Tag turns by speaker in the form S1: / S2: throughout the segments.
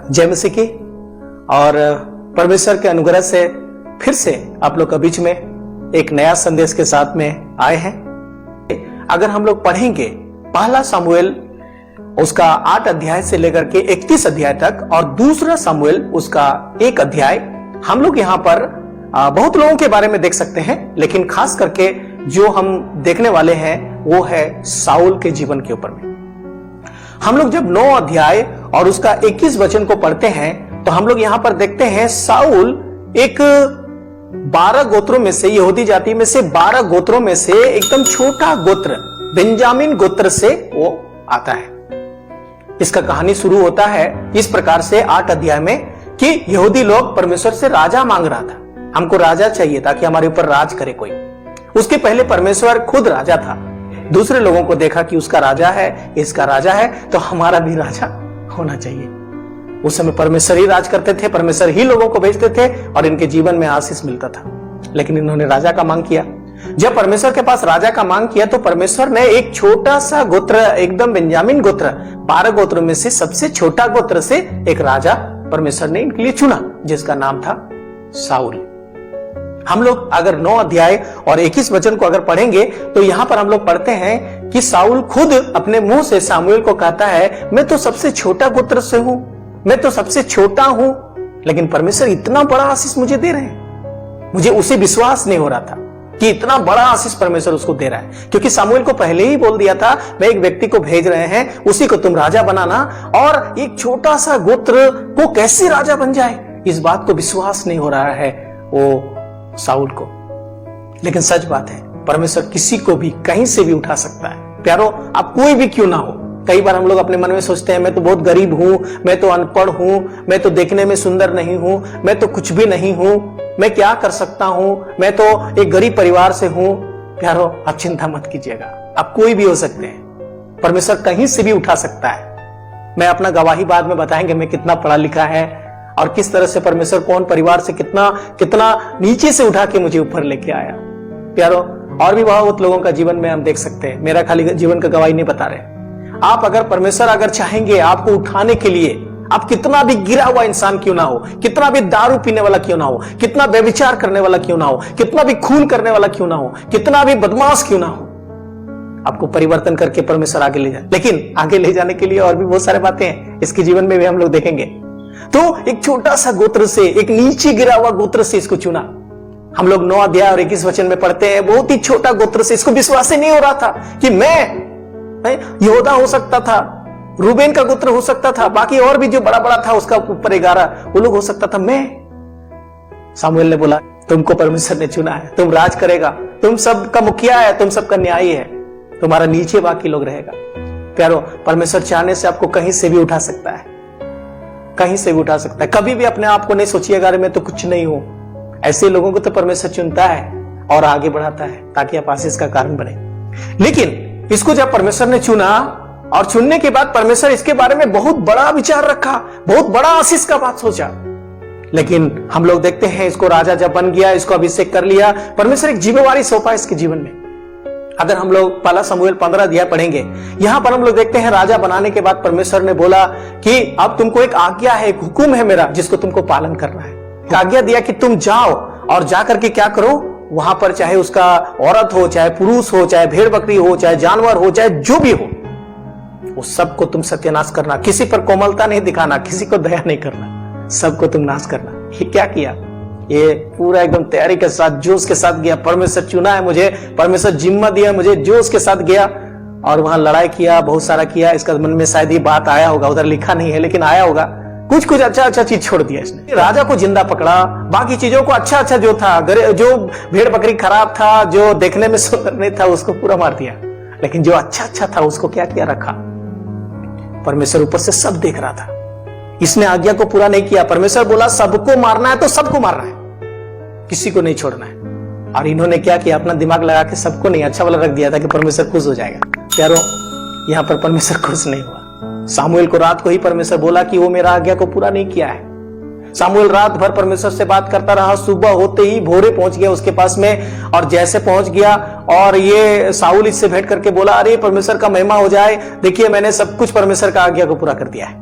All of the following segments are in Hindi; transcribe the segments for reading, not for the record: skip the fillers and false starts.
S1: जय मसीह की। और परमेश्वर के अनुग्रह से फिर से आप लोग के बीच में एक नया संदेश के साथ में आए हैं। अगर हम लोग पढ़ेंगे पहला सामुएल उसका 8 अध्याय से लेकर के 31 अध्याय तक और दूसरा सामुएल उसका 1 अध्याय, हम लोग यहाँ पर बहुत लोगों के बारे में देख सकते हैं, लेकिन खास करके जो हम देखने वाले हैं वो है साउल के जीवन के ऊपर में। हम लोग जब 9 अध्याय और उसका 21 वचन को पढ़ते हैं तो हम लोग यहां पर देखते हैं साउल एक 12 गोत्रों में से, यहूदी जाति में से 12 गोत्रों में से एकदम छोटा गोत्र बेंजामिन गोत्र से वो आता है। इसका कहानी शुरू होता है इस प्रकार से 8 अध्याय में कि यहूदी लोग परमेश्वर से राजा मांग रहा था, हमको राजा चाहिए ताकि हमारे ऊपर राज करे कोई। उसके पहले परमेश्वर खुद राजा था, दूसरे लोगों को देखा कि उसका राजा है, इसका राजा है, तो हमारा भी राजा होना चाहिए। उस समय परमेश्वर ही राज करते थे, परमेश्वर ही लोगों को भेजते थे और इनके जीवन में आशीष मिलता था। लेकिन इन्होंने राजा का मांग किया। जब परमेश्वर के पास राजा का मांग किया तो परमेश्वर ने एक छोटा सा गोत्र, एकदम बेंजामिन गोत्र, 12 गोत्रों में से सबसे छोटा गोत्र से एक राजा परमेश्वर ने इनके लिए चुना, जिसका नाम था साउल। हम लोग अगर 9 अध्याय और 21 वचन को अगर पढ़ेंगे तो यहां पर हम लोग पढ़ते हैं कि साउल खुद अपने मुंह से सामुएल को कहता है, मैं तो सबसे छोटा गोत्र से हूं, मैं तो सबसे छोटा हूं, लेकिन परमेश्वर इतना बड़ा आशीष मुझे दे रहे हैं। मुझे उसे विश्वास नहीं हो रहा था कि इतना बड़ा आशीष परमेश्वर उसको दे रहा है, क्योंकि सामुएल को पहले ही बोल दिया था, मैं एक व्यक्ति को भेज रहे हैं, उसी को तुम राजा बनाना, और एक छोटा सा गोत्र को कैसे राजा बन जाए, इस बात को विश्वास नहीं हो रहा है वो साउल को। लेकिन सच बात है, परमेश्वर किसी को भी कहीं से भी उठा सकता है। प्यारो, आप कोई भी क्यों ना हो। कई बार हम लोग अपने मन में सोचते हैं, मैं तो बहुत गरीब हूं, मैं तो अनपढ़ हूं, मैं तो देखने में सुंदर नहीं हूं, मैं तो कुछ भी नहीं हूं, मैं क्या कर सकता हूं, मैं तो एक गरीब परिवार से हूं। प्यारो, आप चिंता मत कीजिएगा, आप कोई भी हो सकते हैं, परमेश्वर कहीं से भी उठा सकता है। मैं अपना गवाही बाद में बताएंगे मैं कितना पढ़ा लिखा है और किस तरह से परमेश्वर कौन परिवार से कितना नीचे से उठा के मुझे ऊपर लेके आया। प्यारो, और भी बहुत लोगों का जीवन में हम देख सकते हैं, मेरा खाली जीवन का गवाही नहीं बता रहे। आप अगर परमेश्वर अगर चाहेंगे आपको उठाने के लिए, आप कितना भी गिरा हुआ इंसान क्यों ना हो, कितना भी दारू पीने वाला क्यों ना हो, कितना व्यभिचार करने वाला क्यों ना हो, कितना भी खून करने वाला क्यों ना हो, कितना भी बदमाश क्यों ना हो, आपको परिवर्तन करके परमेश्वर आगे ले जाए। लेकिन आगे ले जाने के लिए और भी बहुत सारे बातें हैं, इसके जीवन में भी हम लोग देखेंगे। तो एक छोटा सा गोत्र से, एक नीचे गिरा हुआ गोत्र से इसको चुना। हम लोग 9 अध्याय और 21 वचन में पढ़ते हैं, बहुत ही छोटा गोत्र से, इसको विश्वास ही नहीं हो रहा था कि मैं यहूदा हो सकता था, रूबेन का गोत्र हो सकता था, बाकी और भी जो बड़ा बड़ा था उसका ऊपर 11 वो लोग हो सकता था। मैं, सामुएल ने बोला, तुमको परमेश्वर ने चुना है, तुम राज करेगा, तुम सबका मुखिया है, तुम सबका न्यायी है, तुम्हारा नीचे बाकी लोग रहेगा। प्यारो, परमेश्वर चाहने से आपको कहीं से भी उठा सकता है, कहीं से भी उठा सकता है। कभी भी अपने आप को नहीं सोचिएगा मैं तो कुछ नहीं हूं। ऐसे लोगों को तो परमेश्वर चुनता है और आगे बढ़ाता है ताकि आप आशीष का कारण बने। लेकिन इसको जब परमेश्वर ने चुना और चुनने के बाद परमेश्वर इसके बारे में बहुत बड़ा विचार रखा, बहुत बड़ा आशीष का बात सोचा। लेकिन हम लोग देखते हैं इसको राजा जब बन गया, इसको अभिषेक कर लिया, परमेश्वर एक जिम्मेवारी सौंपा इसके जीवन में। अगर हम लोग पहला सामुएल 15 अध्याय पढ़ेंगे, यहां पर हम लोग देखते हैं राजा बनाने के बाद परमेश्वर ने बोला कि अब तुमको एक आज्ञा है, एक हुक्म है मेरा, जिसको तुमको पालन करना है। आज्ञा दिया कि तुम जाओ और जाकर के क्या करो, वहां पर चाहे उसका औरत हो, चाहे पुरुष हो, चाहे भेड़ बकरी हो, चाहे जानवर हो, चाहे जो भी हो, वो सबको तुम सत्यानाश करना। किसी पर कोमलता नहीं दिखाना, किसी को दया नहीं करना, सबको तुम नाश करना। ये क्या किया, ये पूरा एकदम तैयारी के साथ, जोश के साथ गया। परमेश्वर चुना है मुझे, परमेश्वर जिम्मा दिया मुझे, जोश के साथ गया और वहां लड़ाई किया, बहुत सारा किया। इसका मन में शायद ये बात आया होगा, उधर लिखा नहीं है लेकिन आया होगा, कुछ अच्छा चीज छोड़ दिया इसने। राजा को जिंदा पकड़ा, बाकी चीजों को अच्छा जो था, जो भेड़ बकरी खराब था, जो देखने में सुंदर नहीं था, उसको पूरा मार दिया। लेकिन जो अच्छा था उसको क्या किया, रखा। परमेश्वर ऊपर से सब देख रहा था, इसने आज्ञा को पूरा नहीं किया। परमेश्वर बोला सबको मारना है तो सबको मारना है, किसी को नहीं छोड़ना है। और इन्होंने क्या किया, अपना दिमाग लगा के सबको नहीं, अच्छा वाला रख दिया था कि परमेश्वर खुश हो जाएगा। प्यारो, यहां पर परमेश्वर खुश नहीं हुआ। सामुएल को रात को ही परमेश्वर बोला कि वो मेरा आज्ञा को पूरा नहीं किया है। सामुएल रात भर परमेश्वर से बात करता रहा, सुबह होते ही भोरे पहुंच गया उसके पास में। और जैसे पहुंच गया और ये साउल इससे भेंट करके बोला, अरे परमेश्वर का महिमा हो जाए, देखिए मैंने सब कुछ परमेश्वर का आज्ञा को पूरा कर दिया है।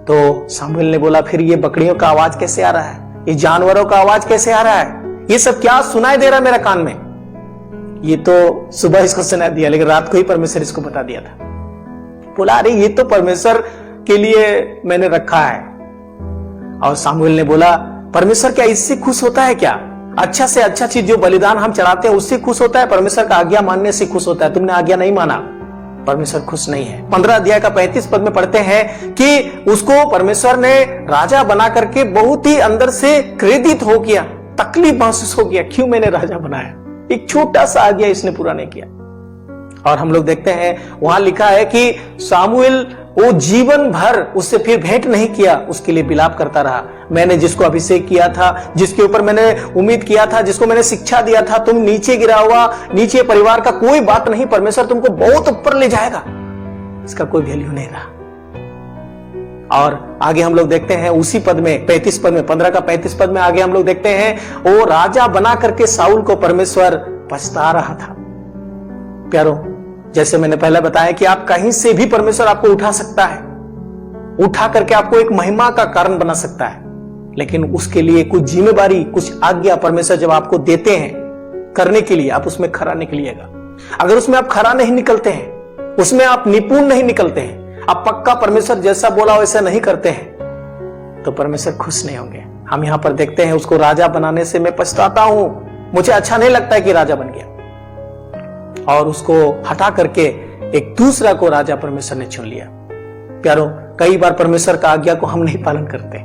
S1: तो सामुएल ने बोला, फिर ये बकरियों का आवाज कैसे आ रहा है, ये जानवरों का आवाज कैसे आ रहा है, ये सब क्या सुनाई दे रहा है मेरा कान में। ये तो सुबह इसको सुना दिया, लेकिन रात को ही परमेश्वर इसको बता दिया था। बोला, अरे ये तो परमेश्वर के लिए मैंने रखा है। और सामुएल ने बोला, परमेश्वर क्या इससे खुश होता है क्या? अच्छा से अच्छा चीज जो बलिदान हम चढ़ाते हैं उससे खुश होता है? परमेश्वर का आज्ञा मानने से खुश होता है। तुमने आज्ञा नहीं माना, परमेश्वर खुश नहीं है। 15 अध्याय का 35 पद में पढ़ते हैं कि उसको परमेश्वर ने राजा बना करके बहुत ही अंदर से क्रोधित हो गया, तकलीफ महसूस हो गया, क्यों मैंने राजा बनाया, एक छोटा सा आज्ञा इसने पूरा नहीं किया। और हम लोग देखते हैं वहां लिखा है कि सामुएल वो जीवन भर उससे फिर भेंट नहीं किया, उसके लिए विलाप करता रहा। मैंने जिसको अभिषेक किया था, जिसके ऊपर मैंने उम्मीद किया था, जिसको मैंने शिक्षा दिया था, तुम नीचे गिरा हुआ, नीचे परिवार का कोई बात नहीं, परमेश्वर तुमको बहुत ऊपर ले जाएगा, इसका कोई वैल्यू नहीं रहा। और आगे हम लोग देखते हैं उसी पद में 35 पद में 15 का 35 पद में आगे हम लोग देखते हैं वो राजा बना करके साउल को परमेश्वर पछता रहा था। प्यारो, जैसे मैंने पहले बताया कि आप कहीं से भी परमेश्वर आपको उठा सकता है, उठा करके आपको एक महिमा का कारण बना सकता है, लेकिन उसके लिए कुछ जिम्मेदारी, कुछ आज्ञा परमेश्वर जब आपको देते हैं करने के लिए, आप उसमें खरा निकलिएगा। अगर उसमें आप खरा नहीं निकलते हैं, उसमें आप निपुण नहीं निकलते हैं, आप पक्का परमेश्वर जैसा बोला वैसा नहीं करते हैं, तो परमेश्वर खुश नहीं होंगे। हम यहां पर देखते हैं उसको राजा बनाने से मैं पछताता हूं, मुझे अच्छा नहीं लगता है कि राजा बन गया, और उसको हटा करके एक दूसरा को राजा परमेश्वर ने चुन लिया। प्यारो, कई बार परमेश्वर का आज्ञा को हम नहीं पालन करते,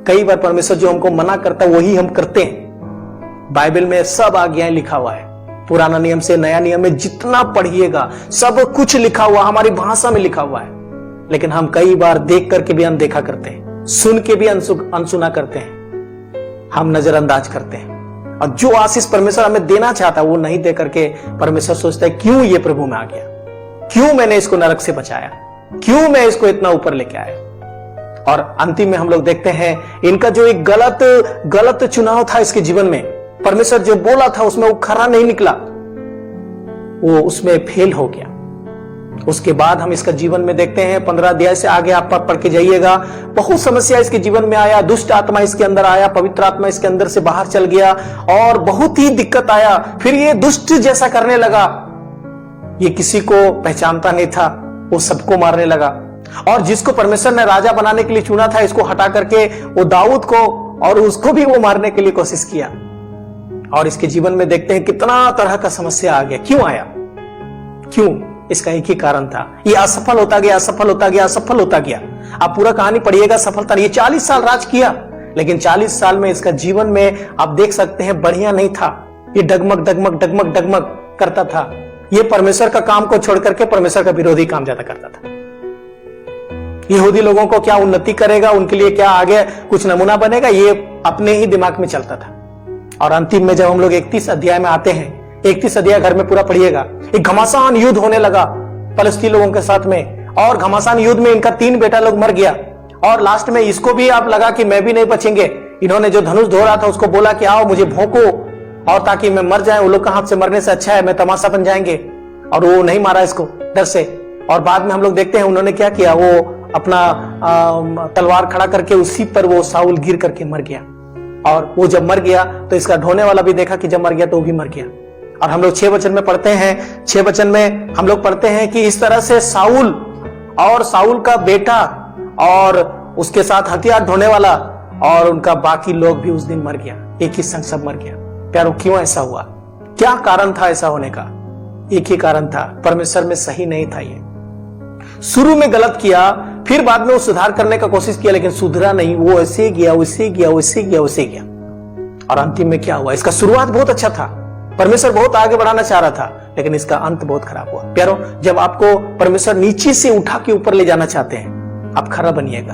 S1: कई बार परमेश्वर जो हमको मना करता है वही हम करते हैं। बाइबल में सब आज्ञाएं लिखा हुआ है, पुराना नियम से नया नियम में जितना पढ़िएगा सब कुछ लिखा हुआ, हमारी भाषा में लिखा हुआ है, लेकिन हम कई बार देख करके भी अनदेखा करते हैं, सुन के भी अनसुना करते हैं, हम नजरअंदाज करते हैं। और जो आशीष परमेश्वर हमें देना चाहता है वो नहीं दे करके परमेश्वर सोचता है, क्यों ये प्रभु में आ गया, क्यों मैंने इसको नरक से बचाया, क्यों मैं इसको इतना ऊपर लेके आया। और अंतिम में हम लोग देखते हैं इनका जो एक गलत चुनाव था इसके जीवन में, परमेश्वर जो बोला था उसमें वो खरा नहीं निकला, वो उसमें फेल हो गया। उसके बाद हम इसका जीवन में देखते हैं 15 अध्याय से आगे आप पढ़ के जाइएगा, बहुत समस्या इसके जीवन में आया, दुष्ट आत्मा इसके अंदर आया, पवित्र आत्मा इसके अंदर से बाहर चल गया और बहुत ही दिक्कत आया। फिर ये दुष्ट जैसा करने लगा, ये किसी को पहचानता नहीं था, वो सबको मारने लगा। और जिसको परमेश्वर ने राजा बनाने के लिए चुना था, इसको हटा करके वो दाऊद को और उसको भी वो मारने के लिए कोशिश किया। और इसके जीवन में देखते हैं कितना तरह का समस्या आ गया। क्यों आया, क्यों? इसका एक ही कारण था, ये असफल होता गया, असफल होता गया, असफल होता गया। आप पूरा कहानी पढ़िएगा, सफलता नहीं। ये 40 साल राज किया, लेकिन 40 साल में इसका जीवन में आप देख सकते हैं बढ़िया नहीं था। ये डगमग डगमग डगमग डगमग करता था। ये परमेश्वर का काम को छोड़ करके परमेश्वर का विरोधी काम ज्यादा करता था। यहूदी लोगों को क्या उन्नति करेगा, उनके लिए क्या आगे कुछ नमूना बनेगा, ये अपने ही दिमाग में चलता था। और अंतिम में जब हम लोग 31 अध्याय में आते हैं, 31 अध्याय घर में पूरा पढ़िएगा, एक घमासान युद्ध होने लगा फलस्तीन लोगों के साथ में, और घमासान युद्ध में इनका 3 बेटा लोग मर गया। और लास्ट में इसको भी आप लगा कि मैं भी नहीं बचेंगे। इन्होंने जो धनुष धो रहा था उसको बोला कि आओ मुझे भोंको, और ताकि मैं मर जाए, वो लोग का हाथ से मरने से अच्छा है मैं तमाशा बन जाएंगे। और वो नहीं मारा इसको डर से। और बाद में हम लोग देखते हैं उन्होंने क्या किया, वो अपना तलवार खड़ा करके उसी पर वो साउल गिर करके मर गया। और वो जब मर गया तो इसका ढोने वाला भी देखा कि जब मर गया तो वो भी मर गया। और हम लोग 6 वचन में पढ़ते हैं, 6 वचन में हम लोग पढ़ते हैं कि इस तरह से साउल और साउल का बेटा और उसके साथ हथियार ढोने वाला और उनका बाकी लोग भी उस दिन मर गया, एक ही संग सब मर गया। प्यारो, क्यों ऐसा हुआ? क्या कारण था ऐसा होने का? एक ही कारण था, परमेश्वर में सही नहीं था। ये शुरू में गलत किया, फिर बाद में वो सुधार करने का कोशिश किया, लेकिन सुधरा नहीं। वो ऐसे गया, वैसे गया, वैसे गया, वैसे गया। और अंतिम में क्या हुआ? इसका शुरुआत बहुत अच्छा था, परमेश्वर बहुत आगे बढ़ाना चाह रहा था, लेकिन इसका अंत बहुत खराब हुआ। प्यारो, जब आपको परमेश्वर नीचे से उठा के ऊपर ले जाना चाहते हैं, आप खरा बनिएगा,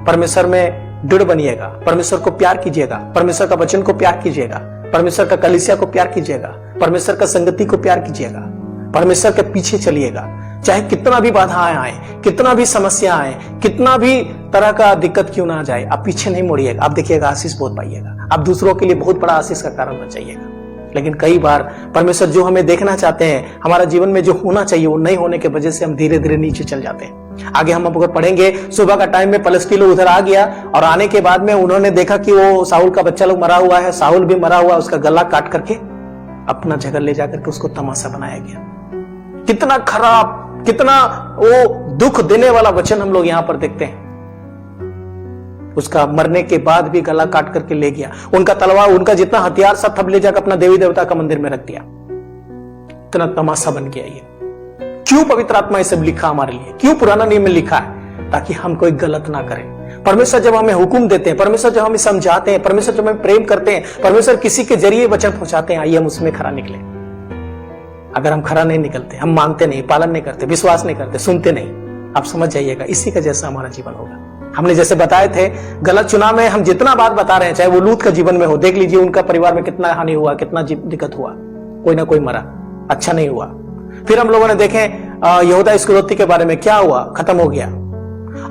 S1: परमेश्वर में दृढ़ बनिएगा, परमेश्वर को प्यार कीजिएगा, परमेश्वर का वचन को प्यार कीजिएगा, परमेश्वर का कलीसिया को प्यार कीजिएगा, परमेश्वर का संगति को प्यार कीजिएगा, परमेश्वर के पीछे चलिएगा। चाहे कितना भी बाधाएं आए, कितना भी समस्या आए, कितना भी तरह का दिक्कत क्यों ना आ जाए, आप पीछे नहीं मुड़िएगा। आप देखिएगा आशीष बहुत पाइएगा, आप दूसरों के लिए बहुत बड़ा आशीष का कारण बन जाइएगा। लेकिन कई बार परमेश्वर जो हमें देखना चाहते हैं, हमारा जीवन में जो होना चाहिए वो नहीं होने की वजह से हम धीरे धीरे नीचे चल जाते हैं। आगे हम अगर पढ़ेंगे, सुबह का टाइम में पलिश्ती लोग उधर आ गया और आने के बाद में उन्होंने देखा कि वो साउल का बच्चा लोग मरा हुआ है, साउल भी मरा हुआ, उसका गला काट करके अपना जगह ले जाकर के उसको तमाशा बनाया गया। कितना खराब, कितना वो दुख देने वाला वचन हम लोग यहां पर देखते हैं। उसका मरने के बाद भी गला काट करके ले गया, उनका तलवार, उनका जितना हथियार सब थप ले जाकर अपना देवी देवता का मंदिर में रख दिया। इतना तमाशा बन गया ये। क्यों पवित्र आत्मा ये सब लिखा हमारे लिए? क्यों पुराना नियम में लिखा है? ताकि हम कोई गलत ना करें। परमेश्वर जब हमें हुक्म देते हैं, परमेश्वर जब हमें समझाते हैं, परमेश्वर जब हमें प्रेम करते हैं, परमेश्वर किसी के जरिए वचन पहुंचाते हैं, आइए हम उसमें खरा निकले। अगर हम खरा नहीं निकलते, हम मानते नहीं, पालन नहीं करते, विश्वास नहीं करते, सुनते नहीं, आप समझ जाइएगा इसी का जैसा हमारा जीवन होगा। हमने जैसे बताए थे, गलत चुनाव में हम जितना बात बता रहे हैं, चाहे वो लूत का जीवन में हो, देख लीजिए उनका परिवार में कितना हानि हुआ, कितना दिक्कत हुआ, कोई ना कोई मरा, अच्छा नहीं हुआ। फिर हम लोगों ने देखे यहूदा इस्करियोती के बारे में, क्या हुआ, खत्म हो गया।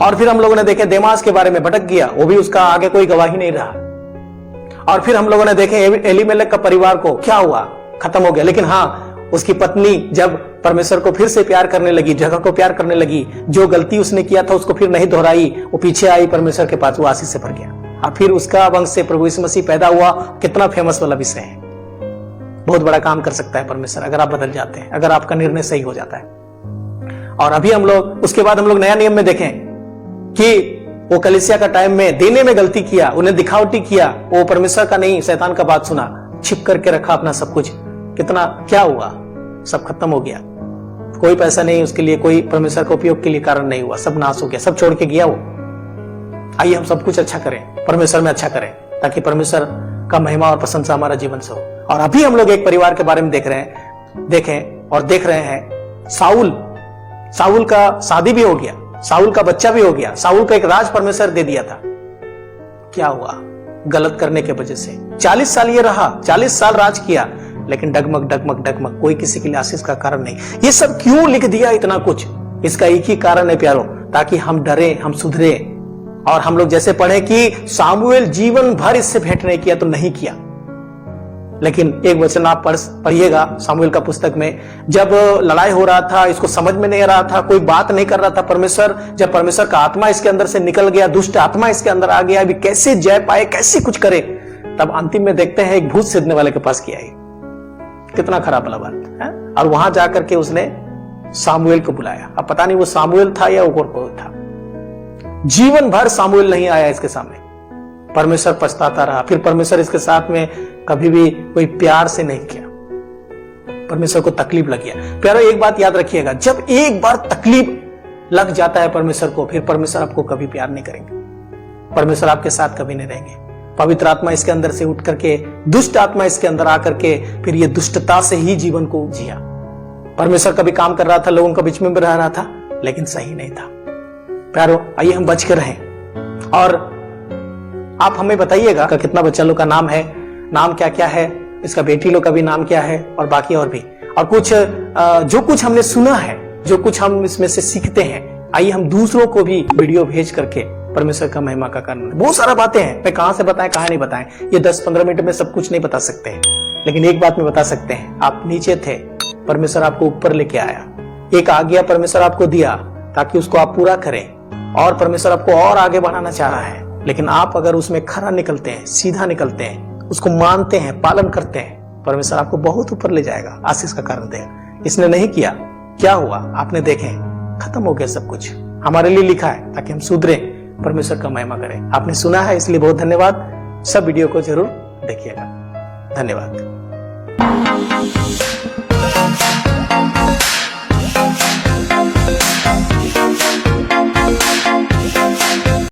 S1: और फिर हम लोगों ने देखे देमास के बारे में, भटक गया, वो भी उसका आगे कोई गवाही नहीं रहा। और फिर हम लोगों ने देखे एलीमेलेक का परिवार को, क्या हुआ, खत्म हो गया। लेकिन हाँ, उसकी पत्नी जब परमेश्वर को फिर से प्यार करने लगी, जगह को प्यार करने लगी, जो गलती उसने किया था उसको फिर नहीं दोहराई, वो पीछे आई परमेश्वर के पास, वो आशीष से भर गया। और फिर उसका वंश से प्रभु यीशु मसीह पैदा हुआ। कितना फेमस वाला विषय है। बहुत बड़ा काम कर सकता है परमेश्वर अगर आप बदल जाते हैं, अगर आपका निर्णय सही हो जाता है। और अभी हम लोग, उसके बाद हम लोग नया नियम में देखें कि वो कलीसिया का टाइम में देने में गलती किया, उन्हें दिखावटी किया, वो परमेश्वर का नहीं शैतान का बात सुना, छिप करके रखा अपना सब कुछ। कितना क्या हुआ, सब खत्म हो गया। कोई पैसा नहीं उसके लिए, कोई परमेश्वर का उपयोग के लिए कारण नहीं हुआ, सब नाश हो गया, सब छोड़ के गया वो। आइए हम सब कुछ अच्छा करें, परमेश्वर में अच्छा करें, ताकि परमेश्वर का महिमा और प्रशंसा हमारा जीवन से हो। और अभी हम लोग एक परिवार के बारे में देख रहे हैं साउल का शादी भी हो गया, साउल का बच्चा भी हो गया, साउल का एक राज परमेश्वर दे दिया था। क्या हुआ, गलत करने के वजह से 40 साल ये रहा, 40 साल राज किया, लेकिन डगमग डगमग डगमग, कोई किसी के लिए आशीष का कारण नहीं। ये सब क्यों लिख दिया इतना कुछ? इसका एक ही कारण है प्यारो, ताकि हम डरे, हम सुधरे। और हम लोग जैसे पढ़े कि सामुएल जीवन भर इससे भेंट नहीं किया, तो नहीं किया। लेकिन एक वचन आप पढ़िएगा सामुएल का पुस्तक में, जब लड़ाई हो रहा था, इसको समझ में नहीं आ रहा था, कोई बात नहीं कर रहा था परमेश्वर, जब परमेश्वर का आत्मा इसके अंदर से निकल गया, दुष्ट आत्मा इसके अंदर आ गया, अभी कैसे जय पाए, कैसे कुछ करे, तब अंतिम में देखते हैं एक भूत सीधने वाले के पास किया है। कितना खराब वाला बात है। और वहां जाकर के उसने सामुएल को बुलाया। अब पता नहीं वो सामुएल था या और कोई था। जीवन भर सामुएल नहीं आया इसके सामने, परमेश्वर पछताता रहा। फिर परमेश्वर इसके साथ में कभी भी कोई प्यार से नहीं किया, परमेश्वर को तकलीफ लग गया। प्यारो एक बात याद रखिएगा, जब एक बार तकलीफ लग जाता है परमेश्वर को, फिर परमेश्वर आपको कभी प्यार नहीं करेंगे, परमेश्वर आपके साथ कभी नहीं रहेंगे। पवित्र आत्मा इसके अंदर से उठ करके, दुष्ट आत्मा इसके अंदर आकर के फिर ये दुष्टता से ही जीवन को जिया। परमेश्वर का भी काम कर रहा था, लोगों के बीच में भी रह रहा था, लेकिन सही नहीं था। प्यारो आइए हम बच के रहें। और आप हमें बताइएगा कि कितना बच्चा लोग का नाम है, नाम क्या क्या है, इसका बेटी लोग का भी नाम क्या है, और बाकी और भी, और कुछ जो कुछ हमने सुना है, जो कुछ हम इसमें से सीखते हैं, आइए हम दूसरों को भी वीडियो भेज करके परमेश्वर का महिमा का कारण। बहुत सारा बातें हैं, मैं कहां से बताएं कहां नहीं बताएं, ये 10-15 मिनट में सब कुछ नहीं बता सकते हैं, लेकिन एक बात में बता सकते हैं, आप नीचे थे, परमेश्वर आपको ऊपर लेके आया, एक आज्ञा परमेश्वर आपको दिया ताकि उसको आप पूरा करें, और परमेश्वर आपको और आगे बढ़ाना चाह रहा है। लेकिन आप अगर उसमें खरा निकलते हैं, सीधा निकलते हैं, उसको मानते हैं, पालन करते हैं, परमेश्वर आपको बहुत ऊपर ले जाएगा, आशीष का कारण देगा। इसने नहीं किया, क्या हुआ आपने देखे, खत्म हो गया सब कुछ। हमारे लिए लिखा है ताकि हम सुधरे, परमेश्वर का महिमा करें। आपने सुना है इसलिए बहुत धन्यवाद। सब वीडियो को जरूर देखिएगा। धन्यवाद।